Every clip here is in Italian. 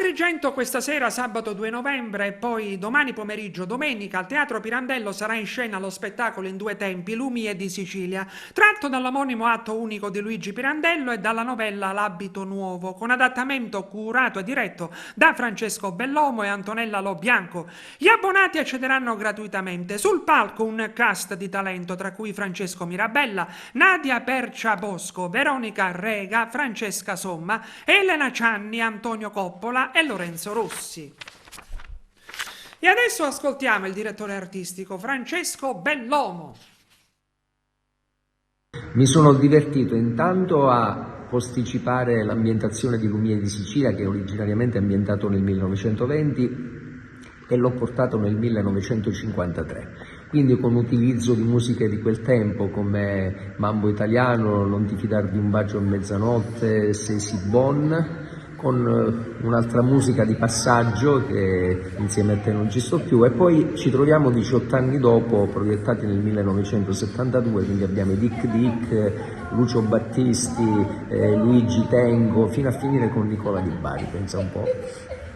Agrigento questa sera, sabato 2 novembre, e poi domani pomeriggio, domenica, al Teatro Pirandello sarà in scena lo spettacolo In due tempi, Lumie di Sicilia, tratto dall'omonimo atto unico di Luigi Pirandello e dalla novella L'abito nuovo, con adattamento curato e diretto da Francesco Bellomo e Antonella Lobianco. Gli abbonati accederanno gratuitamente. Sul palco un cast di talento, tra cui Francesco Mirabella, Nadia Percia-Bosco, Veronica Rega, Francesca Somma, Elena Cianni, Antonio Coppola e Lorenzo Rossi. E adesso ascoltiamo il direttore artistico Francesco Bellomo. Mi sono divertito intanto a posticipare l'ambientazione di Lumie di Sicilia, che originariamente è ambientato nel 1920, e l'ho portato nel 1953, quindi con utilizzo di musiche di quel tempo come Mambo Italiano, Non ti fidar di un bacio a mezzanotte, Sei si bon, con un'altra musica di passaggio che Insieme a te non ci sto più, e poi ci troviamo 18 anni dopo, proiettati nel 1972, quindi abbiamo Dick Dick, Lucio Battisti, Luigi Tengo, fino a finire con Nicola Di Bari, pensa un po'.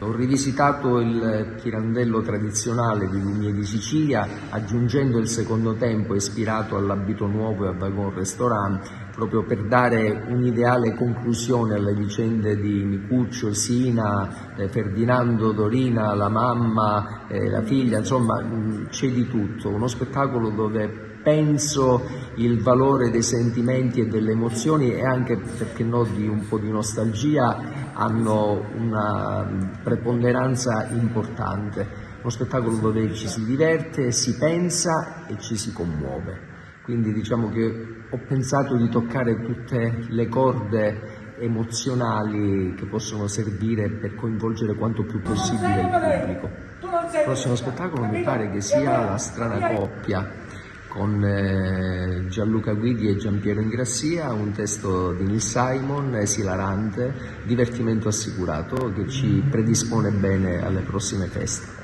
Ho rivisitato il Pirandello tradizionale di Lumie di Sicilia, aggiungendo il secondo tempo ispirato all'abito nuovo e a Wagon Restaurant, proprio per dare un'ideale conclusione alle vicende di Micuccio, Sina, Ferdinando, Dorina, la mamma, la figlia, insomma c'è di tutto. Uno spettacolo dove penso il valore dei sentimenti e delle emozioni, e anche, perché no, di un po' di nostalgia, hanno una preponderanza importante. Uno spettacolo dove ci si diverte, si pensa e ci si commuove. Quindi diciamo che ho pensato di toccare tutte le corde emozionali che possono servire per coinvolgere quanto più possibile il pubblico. Il prossimo spettacolo mi pare che sia La strana coppia, con Gianluca Guidi e Giampiero Ingrassia, un testo di Neil Simon, esilarante, divertimento assicurato, che ci predispone bene alle prossime feste.